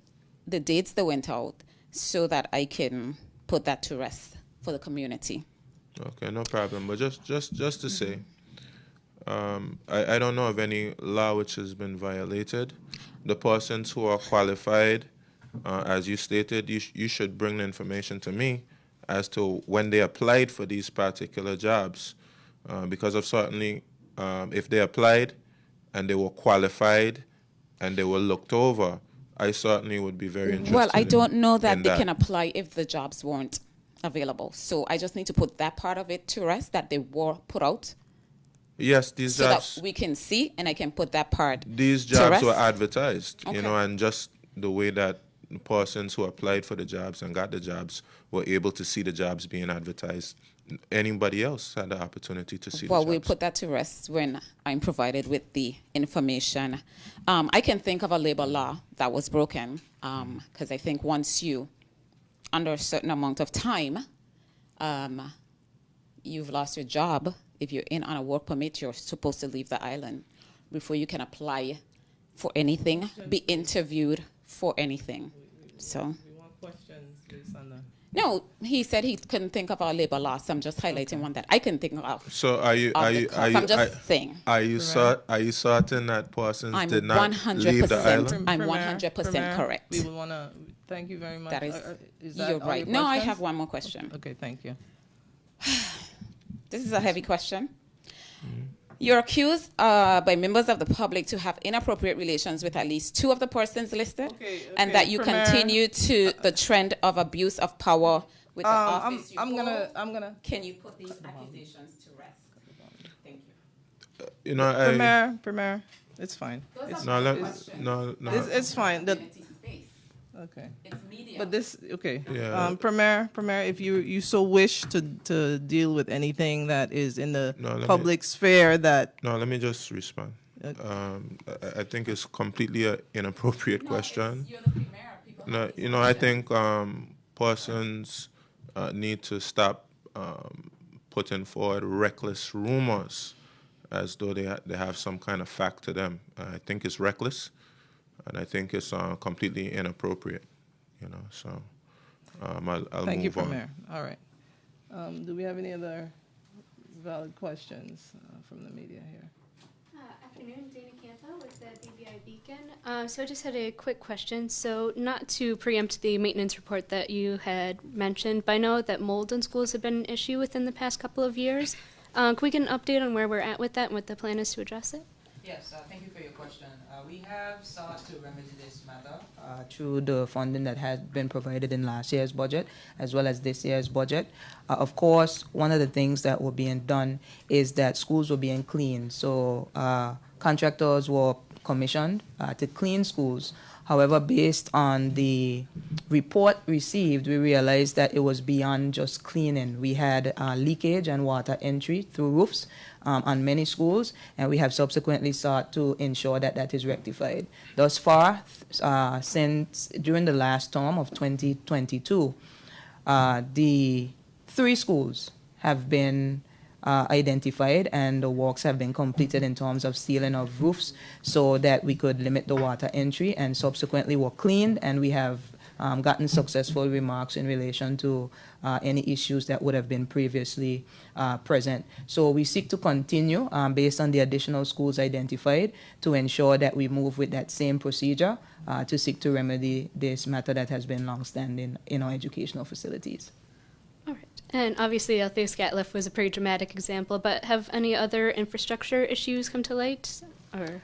the dates they went out, so that I can put that to rest for the community. Okay, no problem. But just to say, I don't know of any law which has been violated. The persons who are qualified, as you stated, you should bring the information to me as to when they applied for these particular jobs, because of certainly if they applied and they were qualified and they were looked over, I certainly would be very interested. Well, I don't know that in they can apply if the jobs weren't available. So I just need to put that part of it to rest, that they were put out, Yes, these so jobs. that we can see, and I can put that part These to jobs rest. were advertised, Okay. and just the way that the persons who applied for the jobs and got the jobs were able to see the jobs being advertised. Anybody else had the opportunity to see Well, the we'll jobs. put that to rest when I'm provided with the information. I can think of a labor law that was broken, because I think once you, under a certain amount of time, you've lost your job. If you're in on a work permit, you're supposed to leave the island before you can apply for anything, be interviewed for anything. So, We want questions based on the. no, he said he couldn't think of our labor law, so I'm just highlighting one that I can think of. So are you off are the you cuff. are you I'm just saying. are you certain that persons I'm did not 100% leave the island? I'm Premier, 100% Premier, correct. We would want to, thank you very much. That is, that you're all right. your No, I questions? have one more question. Okay, thank you. This is a heavy question. You're accused by members of the public to have inappropriate relations with at least 2 of the persons listed, and that you Premier. continue to the trend of abuse of power with the office. I'm gonna. Can you put these accusations to rest? Thank you. Premier, it's fine. It's, No, let, Questions. no. it's fine. Community space. Okay. It's media. But this, okay. Yeah. Premier, if you so wish to deal with anything that is in the No, let me- public sphere that, No, let me just respond. Okay. I think it's completely an inappropriate question. You're the premier. People No, have I think persons need to stop putting forward reckless rumors as though they have some kind of fact to them. I think it's reckless, and I think it's completely inappropriate. So I'll thank you, move on. Premier. All right. Do we have any other valid questions from the media here? Afternoon, Dana Campo with the BVI Beacon. So I just had a quick question. So not to preempt the maintenance report that you had mentioned, but I know that mold in schools have been an issue within the past couple of years. Can we get an update on where we're at with that and what the plan is to address it? Yes, thank you for your question. We have sought to remedy this matter through the funding that has been provided in last year's budget as well as this year's budget. Of course, one of the things that were being done is that schools were being cleaned. So contractors were commissioned to clean schools. However, based on the report received, we realized that it was beyond just cleaning. We had leakage and water entry through roofs on many schools, and we have subsequently sought to ensure that that is rectified. Thus far, since during the last term of 2022, the 3 schools have been identified, and the works have been completed in terms of sealing of roofs so that we could limit the water entry, and subsequently were cleaned, and we have gotten successful remarks in relation to any issues that would have been previously present. So we seek to continue based on the additional schools identified to ensure that we move with that same procedure to seek to remedy this matter that has been longstanding in our educational facilities. All right. And obviously, Althea Scatliff was a pretty dramatic example, but have any other infrastructure issues come to light? Or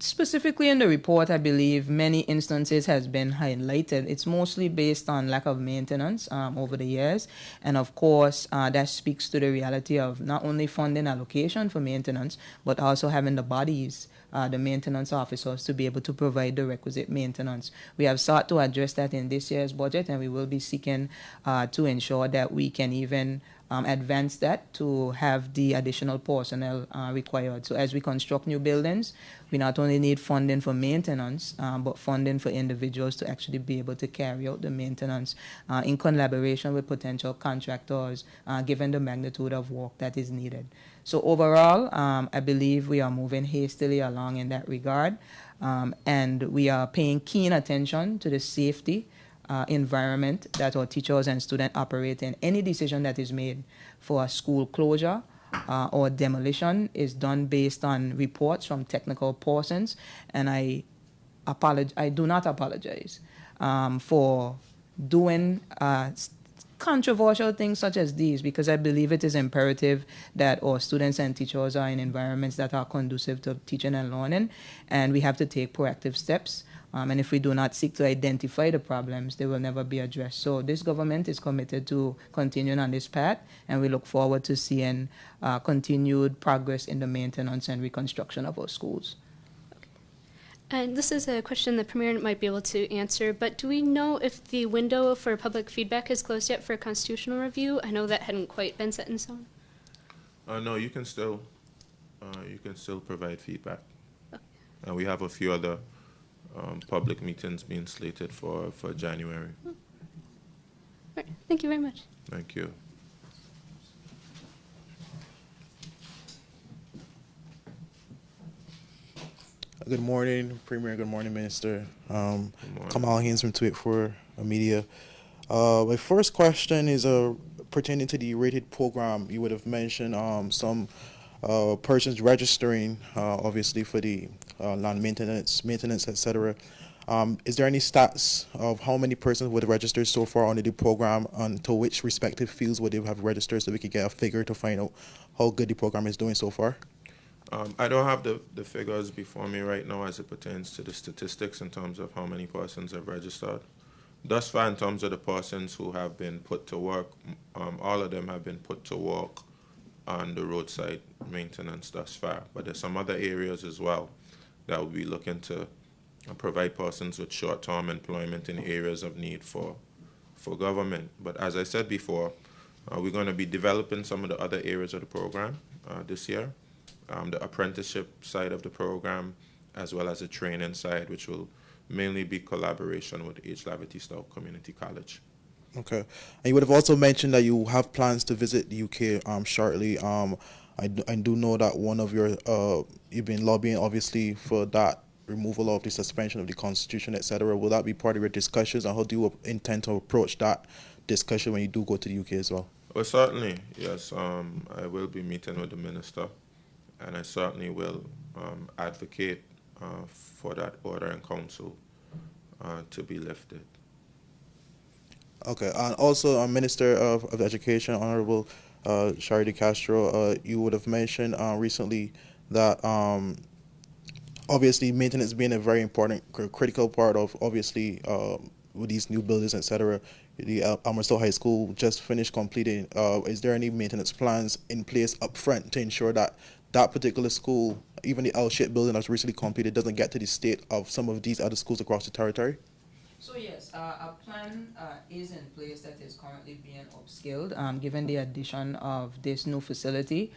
Specifically in the report, I believe many instances has been highlighted. It's mostly based on lack of maintenance over the years. And of course, that speaks to the reality of not only funding allocation for maintenance, but also having the bodies the maintenance officers to be able to provide the requisite maintenance. We have sought to address that in this year's budget, and we will be seeking to ensure that we can even advance that to have the additional personnel required. So as we construct new buildings, we not only need funding for maintenance, but funding for individuals to actually be able to carry out the maintenance in collaboration with potential contractors, given the magnitude of work that is needed. So overall, I believe we are moving hastily along in that regard, and we are paying keen attention to the safety environment that our teachers and students operate in. Any decision that is made for a school closure or demolition is done based on reports from technical persons, and I do not apologize for doing controversial things such as these, because I believe it is imperative that our students and teachers are in environments that are conducive to teaching and learning, and we have to take proactive steps. And if we do not seek to identify the problems, they will never be addressed. So this government is committed to continuing on this path, and we look forward to seeing continued progress in the maintenance and reconstruction of our schools. And this is a question the Premier might be able to answer, but do we know if the window for public feedback is closed yet for a constitutional review? I know that hadn't quite been set in stone. No, you can still provide feedback. And we have a few other public meetings being slated for January. All right. Thank you very much. Thank you. Good morning, Premier. Good morning, Minister. morning. Kamal Haynes from 284 Media. My first question is pertaining to the rated program. You would have mentioned some persons registering, obviously, for the land maintenance, etc. Is there any stats of how many persons would have registered so far under the program, and to which respective fields would they have registered, so we could get a figure to find out how good the program is doing so far? I don't have the figures before me right now as it pertains to the statistics in terms of how many persons have registered. Thus far, in terms of the persons who have been put to work, all of them have been put to work on the roadside maintenance thus far. But there's some other areas as well that will be looking to provide persons with short-term employment in areas of need for government. But as I said before, we're going to be developing some of the other areas of the program this year. The apprenticeship side of the program, as well as the training side, which will mainly be collaboration with H. Laverty Stoutt Community College. Okay. And you would have also mentioned that you have plans to visit the UK shortly. I do know that one of your, you've been lobbying, obviously, for that removal of the suspension of the Constitution, etc. Will that be part of your discussions, and how do you intend to approach that discussion when you do go to the UK as well? Well, certainly, yes. I will be meeting with the minister, and I certainly will advocate for that order in council to be lifted. Okay, and also, Minister of Education, Honorable Shari De Castro, you would have mentioned recently that obviously maintenance being a very important, critical part of, obviously, with these new buildings, etc. The Elmer High School just finished completing. Is there any maintenance plans in place up front to ensure that that particular school, even the L-shaped building that's recently completed, doesn't get to the state of some of these other schools across the territory? So yes, a plan is in place that is currently being upscaled, given the addition of this new facility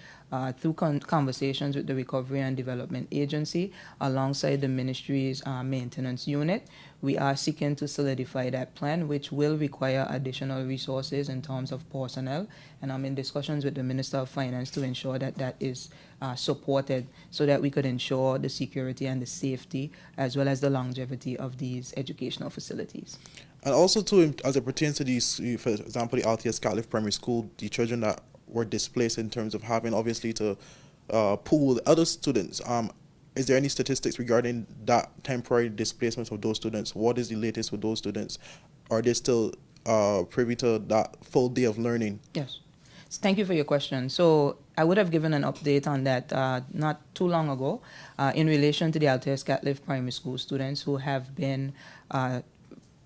through conversations with the Recovery and Development Agency alongside the ministry's maintenance unit. We are seeking to solidify that plan, which will require additional resources in terms of personnel, and I'm in discussions with the Minister of Finance to ensure that that is supported so that we could ensure the security and the safety as well as the longevity of these educational facilities. And also, too, as it pertains to these, for example, the Altius Catliff Primary School, the children that were displaced in terms of having, obviously, to pool with other students, is there any statistics regarding that temporary displacement of those students? What is the latest with those students? Are they still privy to that full day of learning? Yes. Thank you for your question. So I would have given an update on that not too long ago in relation to the Altius Catliff Primary School students who have been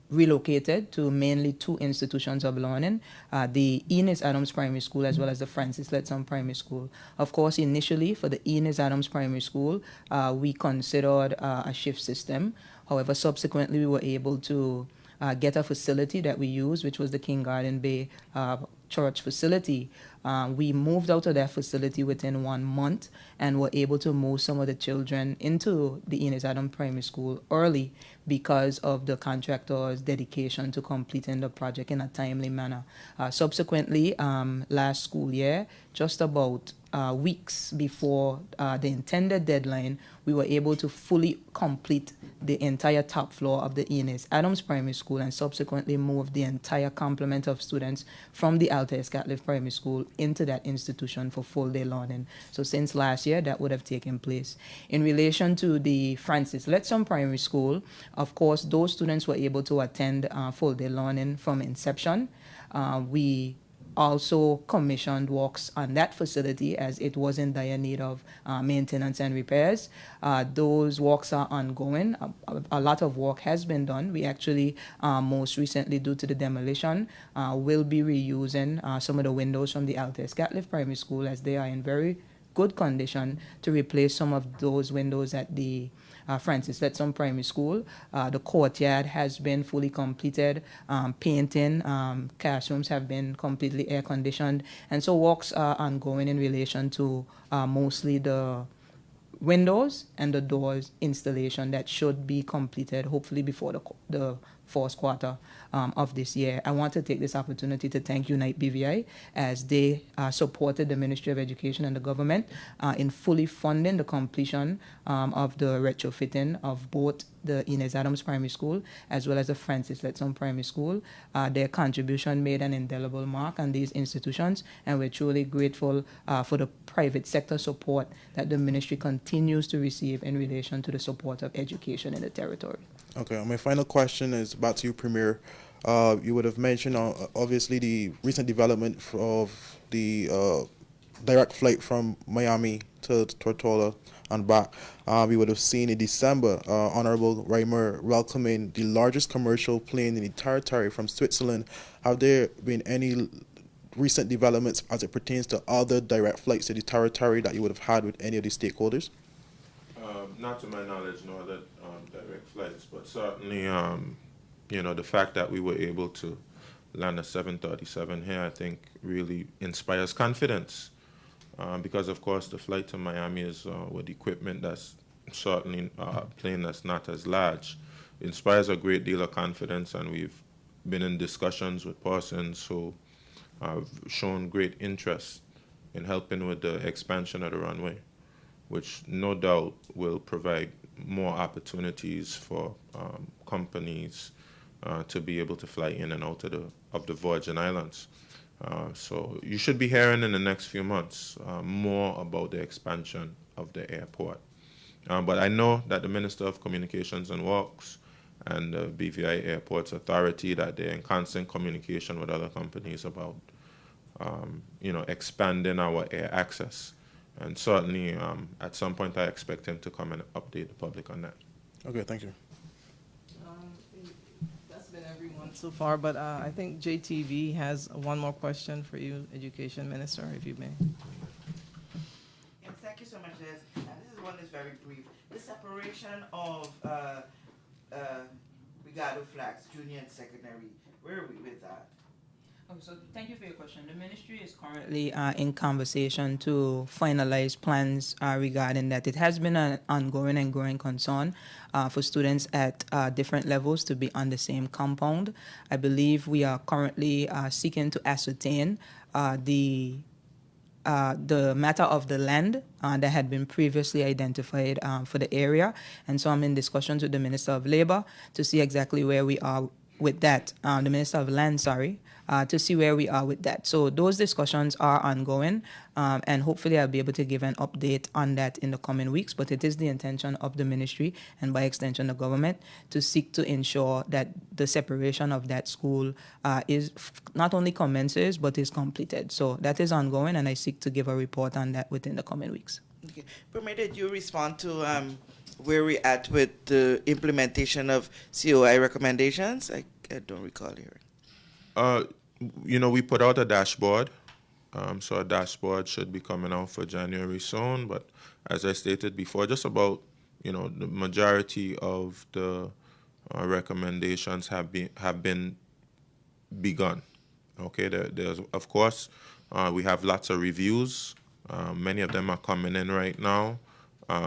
relocated to mainly 2 institutions of learning, the Enos Adams Primary School as well as the Francis Letson Primary School. Of course, initially for the Enos Adams Primary School, we considered a shift system. However, subsequently we were able to get a facility that we use, which was the King Garden Bay church facility. We moved out of that facility within 1 month and were able to move some of the children into the Enos Adams Primary School early because of the contractor's dedication to completing the project in a timely manner. Subsequently, last school year, just about weeks before the intended deadline, we were able to fully complete the entire top floor of the Enos Adams Primary School and subsequently move the entire complement of students from the Altair Scatliff Primary School into that institution for full day learning. So since last year, that would have taken place. In relation to the Francis Letson Primary School, of course, those students were able to attend full day learning from inception. We also commissioned works on that facility as it was in dire need of maintenance and repairs. Those works are ongoing. A lot of work has been done. We actually, most recently, due to the demolition, will be reusing some of the windows from the Altair Scatliff Primary School as they are in very good condition to replace some of those windows at the Francis Letson Primary School. The courtyard has been fully completed. Painting, classrooms have been completely air conditioned. And so works are ongoing in relation to mostly the windows and the doors installation that should be completed hopefully before the fourth quarter of this year. I want to take this opportunity to thank Unite BVI as they supported the Ministry of Education and the government in fully funding the completion of the retrofitting of both the Enos Adams Primary School as well as the Francis Letson Primary School. Their contribution made an indelible mark on these institutions, and we're truly grateful for the private sector support that the ministry continues to receive in relation to the support of education in the territory. Okay, my final question is back to you, Premier. You would have mentioned, obviously, the recent development of the direct flight from Miami to Tortola and back. We would have seen in December, Honorable Reimer welcoming the largest commercial plane in the territory from Switzerland. Have there been any recent developments as it pertains to other direct flights to the territory that you would have had with any of the stakeholders? Not to my knowledge, no other direct flights, but certainly, the fact that we were able to land a 737 here, I think, really inspires confidence. Because, of course, the flight to Miami is with equipment that's certainly a plane that's not as large. It inspires a great deal of confidence, and we've been in discussions with persons who have shown great interest in helping with the expansion of the runway, which no doubt will provide more opportunities for companies to be able to fly in and out of the Virgin Islands. So you should be hearing in the next few months more about the expansion of the airport. But I know that the Minister of Communications and Works and the BVI Airports Authority, that they're in constant communication with other companies about, expanding our air access. And certainly, at some point, I expect him to come and update the public on that. Okay, thank you. That's been everyone so far, but I think JTV has one more question for you, Education Minister, if you may. Yes, thank you so much, Des. This is one that's very brief. The separation of Brigado flags, junior and secondary, where are we with that? So thank you for your question. The ministry is currently in conversation to finalize plans regarding that. It has been an ongoing and growing concern for students at different levels to be on the same compound. I believe we are currently seeking to ascertain the matter of the land that had been previously identified for the area. And so I'm in discussions with the Minister of Labor to see exactly where we are with that. The Minister of Land, to see where we are with that. So those discussions are ongoing, and hopefully I'll be able to give an update on that in the coming weeks. But it is the intention of the ministry, and by extension the government, to seek to ensure that the separation of that school is not only commences, but is completed. So that is ongoing, and I seek to give a report on that within the coming weeks. Okay. Premier, did you respond to where we're at with the implementation of COI recommendations? I don't recall hearing. We put out a dashboard. So a dashboard should be coming out for January soon. But as I stated before, just about, the majority of the recommendations have been begun. Okay, there's of course we have lots of reviews. Many of them are coming in right now,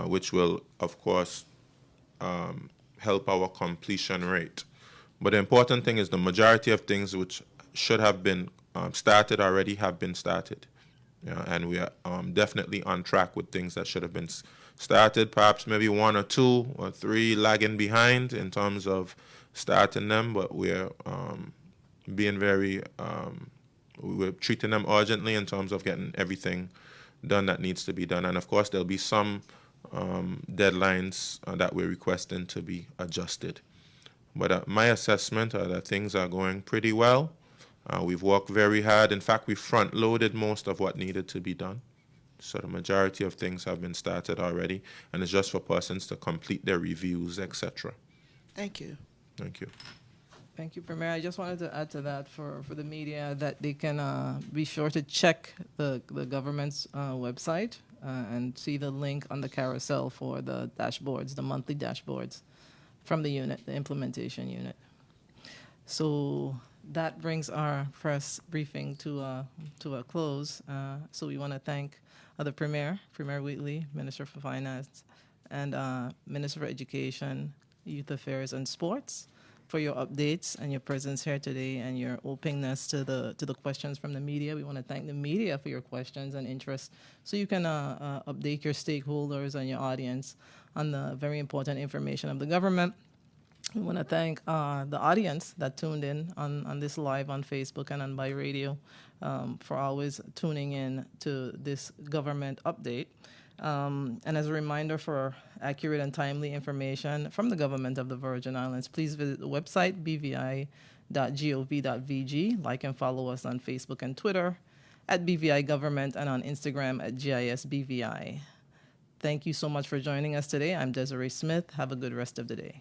which will of course help our completion rate. But the important thing is the majority of things which should have been started already have been started. And we are definitely on track with things that should have been started, perhaps maybe 1 or 2 or 3 lagging behind in terms of starting them, but we're being we're treating them urgently in terms of getting everything done that needs to be done. And of course, there'll be some deadlines that we're requesting to be adjusted. But my assessment are that things are going pretty well. We've worked very hard. In fact, we front-loaded most of what needed to be done. So the majority of things have been started already, and it's just for persons to complete their reviews, etc. Thank you. Thank you. Thank you, Premier. I just wanted to add to that for the media that they can be sure to check the government's website and see the link on the carousel for the dashboards, the monthly dashboards from the unit, the implementation unit. So that brings our press briefing to a close. So we want to thank the Premier Wheatley, Minister for Finance, and Minister for Education, Youth Affairs, and Sports for your updates and your presence here today and your openness to the questions from the media. We want to thank the media for your questions and interest, so you can update your stakeholders and your audience on the very important information of the government. We want to thank the audience that tuned in on this live on Facebook and on by radio for always tuning in to this government update. And as a reminder, for accurate and timely information from the government of the Virgin Islands, please visit the website bvi.gov.vg. Like and follow us on Facebook and Twitter at BVI Government and on Instagram at GISBVI. Thank you so much for joining us today. I'm Desiree Smith. Have a good rest of the day.